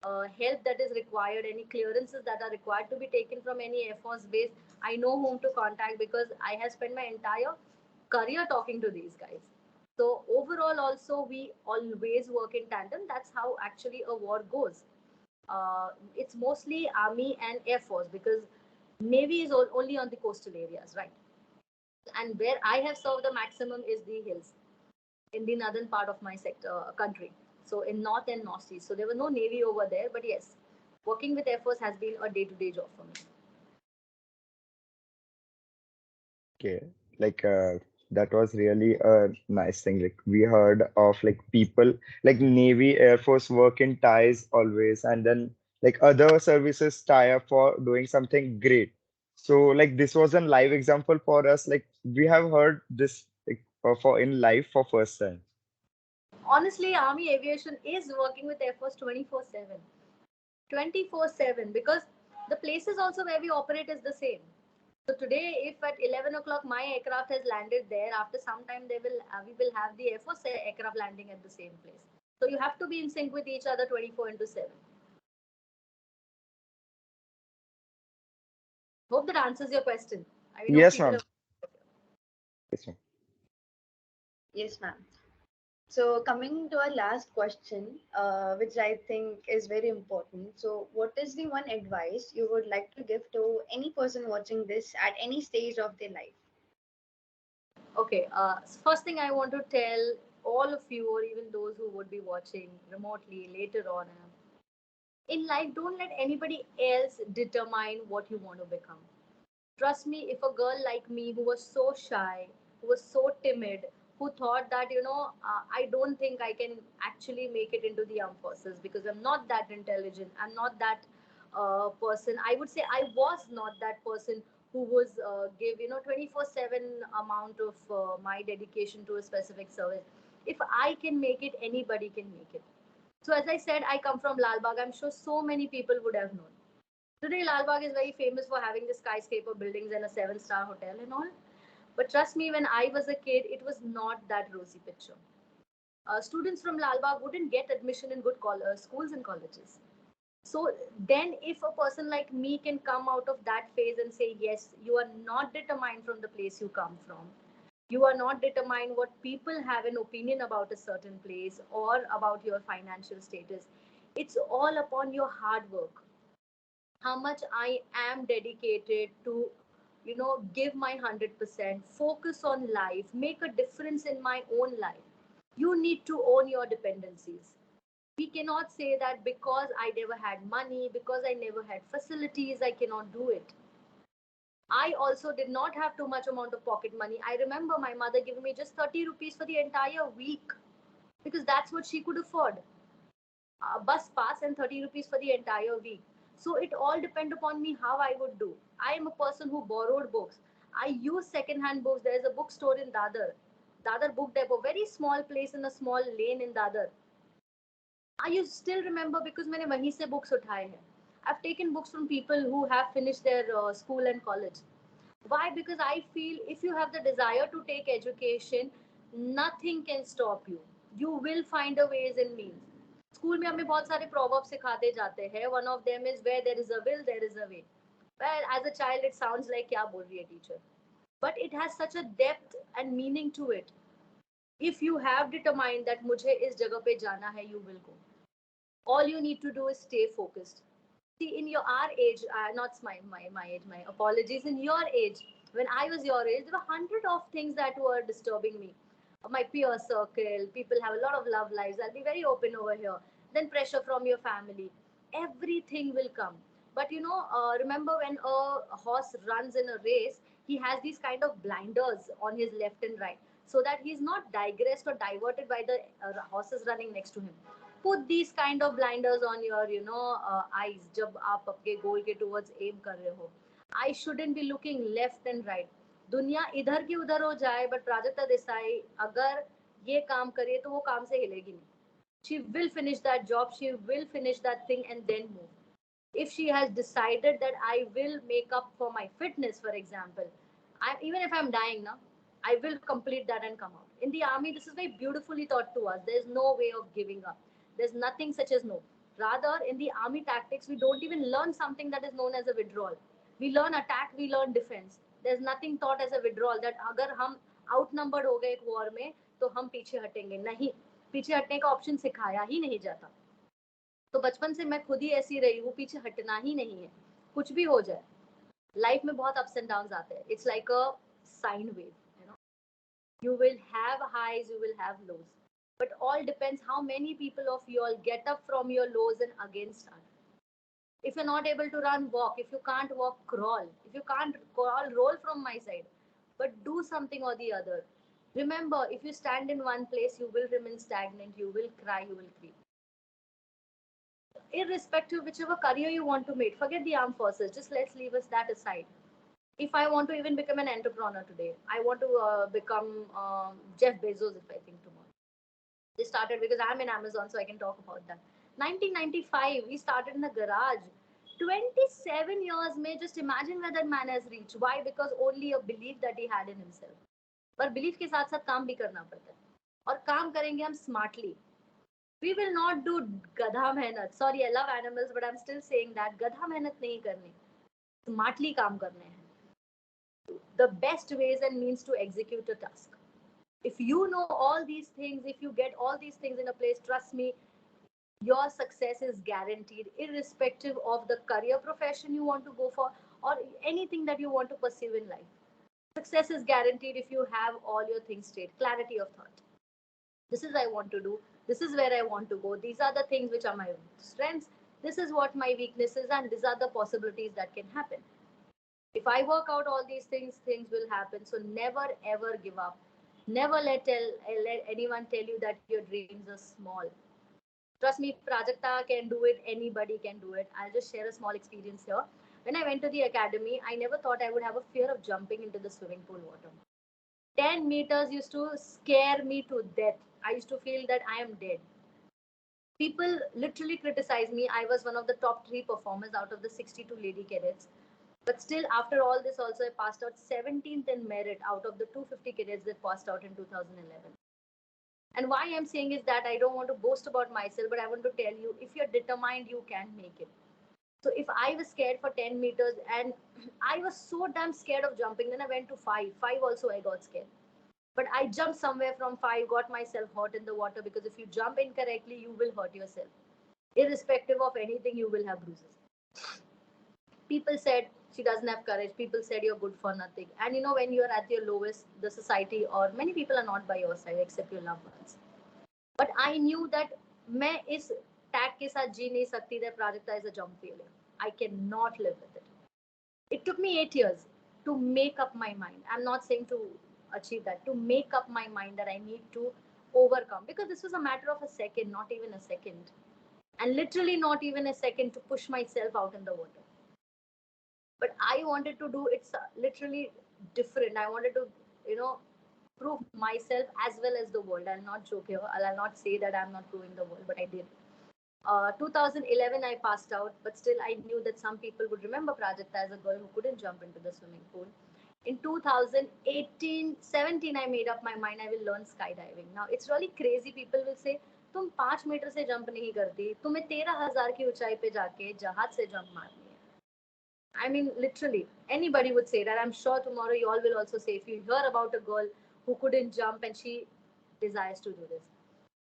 help that is required, any clearances that are required to be taken from any Air Force base, I know whom to contact because I have spent my entire career talking to these guys. So overall, also we always work in tandem. That's how actually a war goes. It's mostly Army and Air Force because Navy is only on the coastal areas, right? And where I have served the maximum is the hills in the northern part of my sector country. So in north and northeast. So there was no navy over there, but yes, working with Air Force has been a day-to-day job for me. Okay, like that was really a nice thing. Like we heard of like people like Navy, Air Force work in ties always, and then like other services tie up for doing something great. So like this was a live example for us. Like we have heard this like, for in life for first time. Honestly, Army aviation is working with Air Force 24/7. 24/7 because the places also where we operate is the same. So today, if at 11 o'clock my aircraft has landed there, after some time they will we will have the Air Force aircraft landing at the same place. So you have to be in sync with each other 24 into 7. Hope that answers your question. I know Yes, people ma'am. have. Yes, ma'am. Yes, ma'am. So coming to our last question, which I think is very important. So what is the one advice you would like to give to any person watching this at any stage of their life? Okay, first thing I want to tell all of you, or even those who would be watching remotely later on, in life, don't let anybody else determine what you want to become. Trust me, if a girl like me who was so shy, who was so timid, who thought that I don't think I can actually make it into the armed forces because I'm not that intelligent, I'm not that person. I would say I was not that person who was give 24/7 amount of my dedication to a specific service. If I can make it, anybody can make it. So as I said, I come from Lal Bagh. I'm sure so many people would have known. Today, Lal Bagh is very famous for having the skyscraper buildings and a seven-star hotel and all. But trust me, when I was a kid, it was not that rosy picture. Students from Lal Bagh wouldn't get admission in good schools and colleges. So then, if a person like me can come out of that phase and say, yes, you are not determined from the place you come from, you are not determined what people have an opinion about a certain place or about your financial status. It's all upon your hard work, how much I am dedicated to, give my 100%, focus on life, make a difference in my own life. You need to own your dependencies. We cannot say that because I never had money, because I never had facilities, I cannot do it. I also did not have too much amount of pocket money. I remember my mother giving me just 30 rupees for the entire week because that's what she could afford, a bus pass and 30 rupees for the entire week. So it all depend upon me how I would do. I am a person who borrowed books. I use second hand books. There is a bookstore in Dadar. Dadar Book Depot, very small place in a small lane in Dadar. I used still remember because मैंने वहीं से books उठाए हैं. I've taken books from people who have finished their school and college. Why? Because I feel if you have the desire to take education, nothing can stop you. You will find a ways and means. School में हमें बहुत सारे proverbs सिखाते जाते हैं. One of them is where there is a will, there is a way. Well, as a child, it sounds like क्या बोल रही है teacher. But it has such a depth and meaning to it. If you have determined that मुझे इस जगह पे जाना है, you will go. All you need to do is stay focused. See, in your our age, not my age, my apologies, in your age, when I was your age, there were hundred of things that were disturbing me. My peer circle, people have a lot of love lives, I'll be very open over here. Then pressure from your family, everything will come. But remember when a horse runs in a race, he has these kind of blinders on his left and right, so that he's not digressed or diverted by the horses running next to him. Put these kind of blinders on your eyes जब आप अपने गोल के towards aim कर रहे हो. I shouldn't be looking left and right. दुनिया इधर की उधर हो जाए, but प्राजक्ता देसाई अगर ये काम करे तो वो काम से हिलेगी नहीं. She will finish that job, she will finish that thing and then move. If she has decided that I will make up for my fitness, for example, even if I'm dying now, I will complete that and come out. In the army, this is very beautifully taught to us. There's no way of giving up. There's nothing such as no. Rather, in the army tactics, we don't even learn something that is known as a withdrawal. We learn attack, we learn defense. There's nothing taught as a withdrawal that अगर हम outnumbered हो गए एक war में तो हम पीछे हटेंगे नहीं. पीछे हटने का ऑप्शन सिखाया ही नहीं जाता. तो बचपन से मैं खुद ही ऐसी रही हूँ, पीछे हटना ही नहीं है. कुछ भी हो जाए, लाइफ में बहुत अप्स एंड डाउन्स आते हैं. It's like a sine wave, you know. You will have highs, you will have lows. But all depends how many people of you all get up from your lows and again start. If you're not able to run, walk. If you can't walk, crawl. If you can't crawl, roll from my side. But do something or the other. Remember, if you stand in one place, you will remain stagnant, you will cry, you will creep. Irrespective of whichever career you want to make, forget the armed forces, just let's leave us that aside. If I want to even become an entrepreneur today, I want to become Jeff Bezos if I think tomorrow. They started because I'm in Amazon, so I can talk about that. 1995, we started in a garage. 27 years may just imagine where that man has reached. Why? Because only a belief that he had in himself. पर belief के साथ साथ काम भी करना पड़ता है और काम करेंगे हम smartly. We will not do गधा मेहनत. Sorry, I love animals, but I'm still saying that गधा मेहनत नहीं करनी. Smartly काम करने हैं. The best ways and means to execute a task. If you know all these things, if you get all these things in a place, trust me, your success is guaranteed, irrespective of the career profession you want to go for or anything that you want to pursue in life. Success is guaranteed if you have all your things straight, clarity of thought. This is I want to do, this is where I want to go, these are the things which are my strengths, this is what my weaknesses, and these are the possibilities that can happen. If I work out all these things, things will happen. So never ever give up. Never let anyone tell you that your dreams are small. Trust me, Prajakta can do it. Anybody can do it. I'll just share a small experience here. When I went to the academy, I never thought I would have a fear of jumping into the swimming pool water. 10 meters used to scare me to death. I used to feel that I am dead. People literally criticized me. I was one of the top 3 performers out of the 62 lady cadets. But still, after all this, also I passed out 17th in merit out of the 250 cadets that passed out in 2011. And why I'm saying is that I don't want to boast about myself, but I want to tell you, if you're determined, you can make it. So if I was scared for 10 meters and I was so damn scared of jumping, then I went to 5. 5 also I got scared. But I jumped somewhere from 5, got myself hurt in the water, because if you jump incorrectly, you will hurt yourself. Irrespective of anything, you will have bruises. People said she doesn't have courage. People said you're good for nothing. And you know, when you're at your lowest, the society or many people are not by your side except your loved ones. But I knew that मैं इस tag के साथ जी नहीं सकती that Prajakta is a jump failure. I cannot live with it. It took me 8 years to make up my mind. I'm not saying to achieve that, to make up my mind that I need to overcome, because this was a matter of a second, not even a second. And literally not even a second to push myself out in the water. But I wanted to do it literally different. I wanted to, you know, prove myself as well as the world. I'll not joke here. I'll not say that I'm not proving the world, but I did. 2011, I passed out, but still I knew that some people would remember Prajakta as a girl who couldn't jump into the swimming pool. In 2018, 17, I made up my mind I will learn skydiving. Now, it's really crazy. People will say, तुम 5 metre से jump नहीं करती, तुम्हें 13,000 की ऊंचाई पे जाके जहाज से जंप मारनी है. I mean, literally, anybody would say that. I'm sure tomorrow you all will also say, if you hear about a girl who couldn't jump and she desires to do this.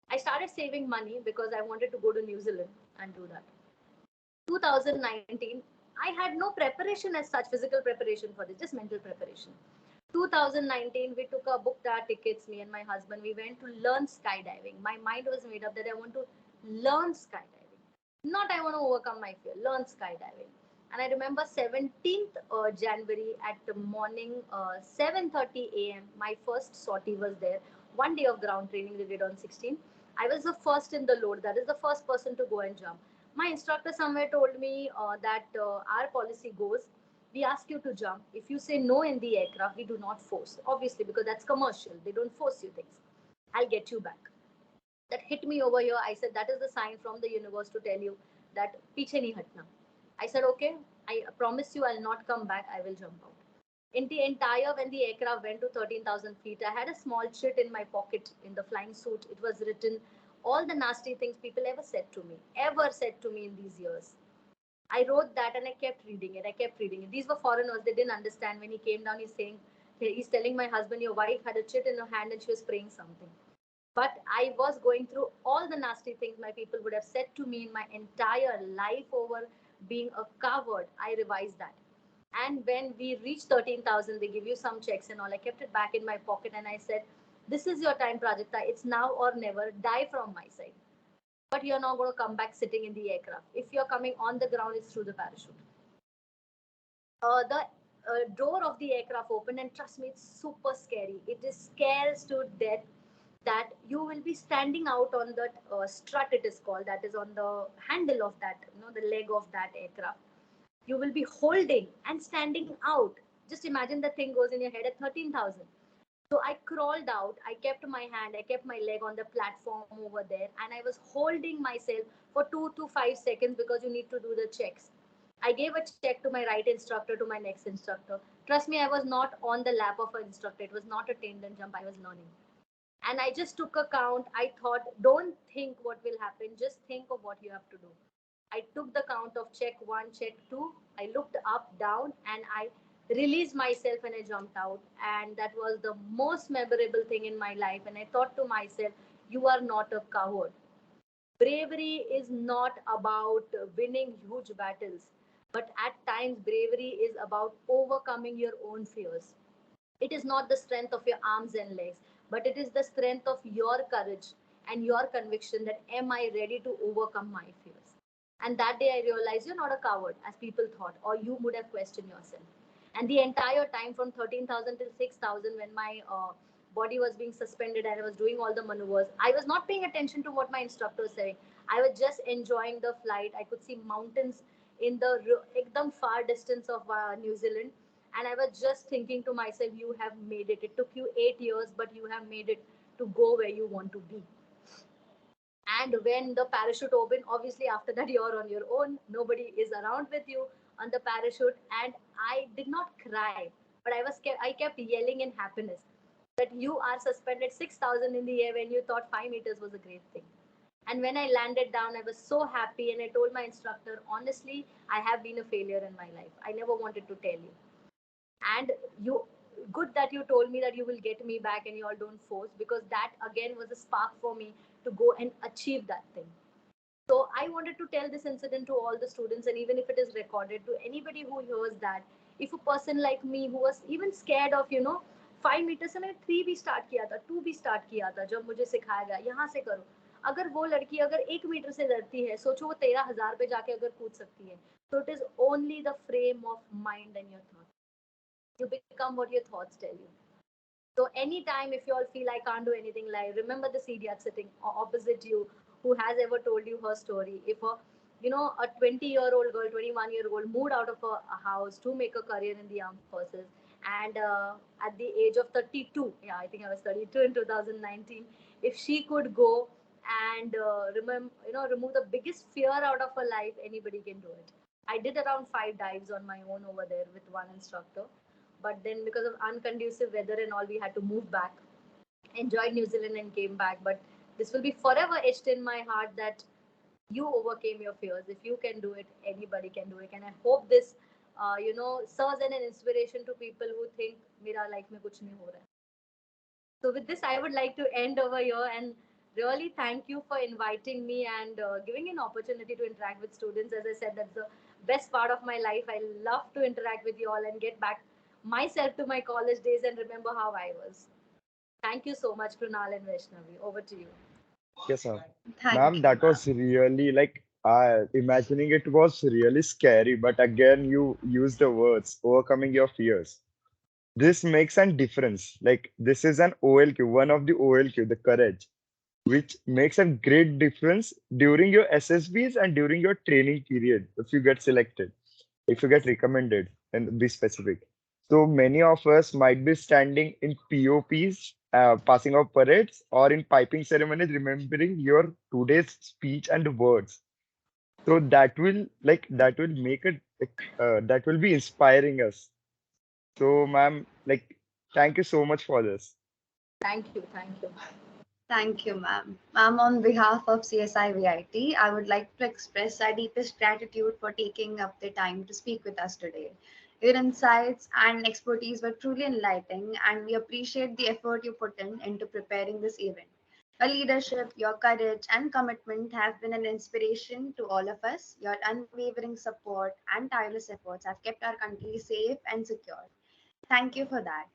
I started saving money because I wanted to go to New Zealand and do that. 2019, I had no preparation as such, physical preparation for this, just mental preparation. 2019, we booked our tickets, me and my husband. We went to learn skydiving. My mind was made up that I want to learn skydiving. Not I want to overcome my fear, learn skydiving. And I remember 17th January at the morning, 7:30 a.m., my first sortie was there. 1 day of ground training we did on 16th. I was the first in the load. That is the first person to go and jump. My instructor somewhere told me that our policy goes, we ask you to jump. If you say no in the aircraft, we do not force. Obviously, because that's commercial. They don't force you things. I'll get you back. That hit me over here. I said, that is the sign from the universe to tell you that piche nahi hatna. I said, okay, I promise you I'll not come back. I will jump out. In the entire, when the aircraft went to 13,000 feet, I had a small chit in my pocket in the flying suit. It was written, all the nasty things people ever said to me in these years. I wrote that and I kept reading it. I kept reading it. These were foreigners. They didn't understand. When he came down, he's telling my husband, your wife had a chit in her hand and she was praying something. But I was going through all the nasty things my people would have said to me in my entire life over being a coward. I revised that. And when we reached 13,000, they give you some checks and all. I kept it back in my pocket and I said, this is your time, Prajakta. It's now or never. Die from my side. But you're not going to come back sitting in the aircraft. If you're coming on the ground, it's through the parachute. The door of the aircraft opened, and trust me, it's super scary. It is scares to death that you will be standing out on that strut, it is called, that is on the handle of that, the leg of that aircraft. You will be holding and standing out. Just imagine the thing goes in your head at 13,000. So I crawled out, I kept my hand, I kept my leg on the platform over there, and I was holding myself for 2 to 5 seconds because you need to do the checks. I gave a check to my right instructor, to my next instructor. Trust me, I was not on the lap of an instructor. It was not a tandem jump, I was learning. And I just took a count. I thought, don't think what will happen, just think of what you have to do. I took the count of check one, check two. I looked up, down, and I released myself and I jumped out. And that was the most memorable thing in my life. And I thought to myself, you are not a coward. Bravery is not about winning huge battles, but at times, bravery is about overcoming your own fears. It is not the strength of your arms and legs, but it is the strength of your courage and your conviction that am I ready to overcome my fears. And that day I realized you're not a coward as people thought, or you would have questioned yourself. And the entire time from 13,000 till 6,000, when my body was being suspended and I was doing all the maneuvers, I was not paying attention to what my instructor was saying. I was just enjoying the flight. I could see mountains in the ekdam far distance of New Zealand, and I was just thinking to myself, you have made it. It took you 8 years, but you have made it to go where you want to be. And when the parachute opened, obviously after that you're on your own. Nobody is around with you on the parachute. And I did not cry, but I kept yelling in happiness that you are suspended 6,000 in the air when you thought 5 meters was a great thing. And when I landed down, I was so happy. And I told my instructor, honestly, I have been a failure in my life. I never wanted to tell you. And you, good that you told me that you will get me back and you all don't force, because that again was a spark for me to go and achieve that thing. So I wanted to tell this incident to all the students, and even if it is recorded, to anybody who hears that, if a person like me who was even scared of 5 meters से मैंने 3 भी start किया था, 2 भी start किया था, जब मुझे सिखाया गया यहाँ से करो, अगर वो लड़की अगर 1 मीटर से डरती है, सोचो वो 13,000 पे जाके अगर कूद सकती है. So it is only the frame of mind and your thought. You become what your thoughts tell you. So anytime if you all feel I can't do anything, like remember the idiot sitting opposite you who has ever told you her story. If a 20-year-old girl, 21-year-old moved out of a house to make a career in the armed forces, and at the age of 32, yeah, I think I was 32 in 2019, if she could go and remove the biggest fear out of her life, anybody can do it. I did around 5 dives on my own over there with one instructor, but then because of unconducive weather and all, we had to move back. Enjoyed New Zealand and came back. But this will be forever etched in my heart that you overcame your fears. If you can do it, anybody can do it. And I hope this, serves as an inspiration to people who think, "Mera life mein kuch nahi ho raha." So with this, I would like to end over here and really thank you for inviting me and giving me an opportunity to interact with students. As I said, that's the best part of my life. I love to interact with you all and get back myself to my college days and remember how I was. Thank you so much, Krunal and Vaishnavi. Over to you. Yes, sir. Thank Ma'am, you, that ma'am. was really like imagining it was really scary, but again, you use the words overcoming your fears. This makes a difference. Like this is an OLQ, one of the OLQ, the courage, which makes a great difference during your SSBs and during your training period if you get selected, if you get recommended, and be specific. So many of us might be standing in POPs, passing out parades, or in piping ceremonies, remembering your today's speech and words. So that will make it that will be inspiring us. So, ma'am, like, thank you so much for this. Thank you. Thank you. Thank you, ma'am. Ma'am, on behalf of CSI VIT, I would like to express our deepest gratitude for taking up the time to speak with us today. Your insights and expertise were truly enlightening, and we appreciate the effort you put into preparing this event. Your leadership, your courage, and commitment have been an inspiration to all of us. Your unwavering support and tireless efforts have kept our country safe and secure. Thank you for that.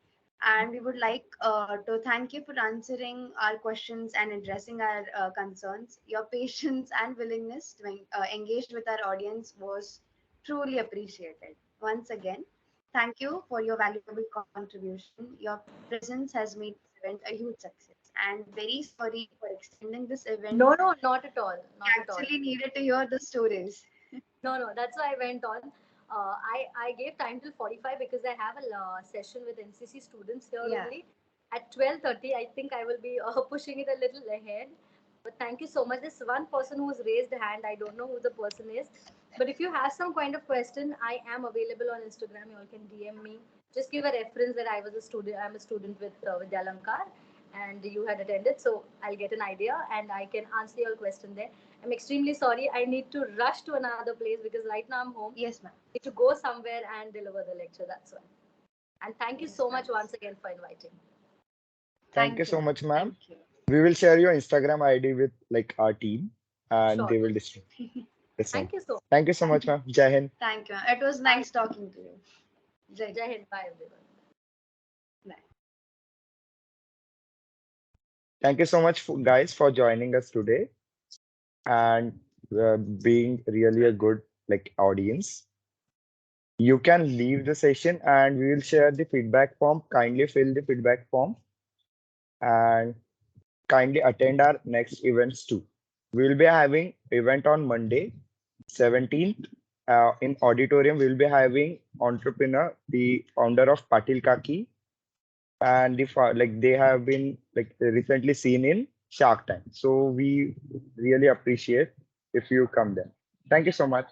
And we would like to thank you for answering our questions and addressing our concerns. Your patience and willingness to engage with our audience was truly appreciated. Once again, thank you for your valuable contribution. Your presence has made this event a huge success. And very sorry for extending this event. No, no, not at all. We Not at all. actually needed to hear the stories. No, no, that's why I went on. I gave time till 45 because I have a session with NCC students here Yeah. only at 12:30. I think I will be pushing it a little ahead. But thank you so much. There's one person who's raised a hand. I don't know who the person is. But if you have some kind of question, I am available on Instagram. You all can DM me. Just give a reference that I was a student. I'm a student with Vidyalankar, and you had attended, so I'll get an idea and I can answer your question there. I'm extremely sorry. I need to rush to another place because right now I'm home. Yes, ma'am. I need to go somewhere and deliver the lecture. That's why. And thank you Yes, so ma'am. much once again for inviting. Thank you Thank you, so ma'am. much, ma'am. Thank you. We will share your Instagram ID with like our team, and Sure. they will distribute. Yes, ma'am. Thank you so much. Thank you so much, ma'am. Jai Hind. Thank you. It was Bye. nice talking to you. Jai. Jai Hind. Bye, everyone. Bye. Thank you so much, guys, for joining us today and being really a good like audience. You can leave the session, and we will share the feedback form. Kindly fill the feedback form and kindly attend our next events too. We will be having event on Monday, 17th. In auditorium, we will be having entrepreneur, the founder of Patil Kaki, and like they have been like recently seen in Shark Tank. So we really appreciate if you come there. Thank you so much.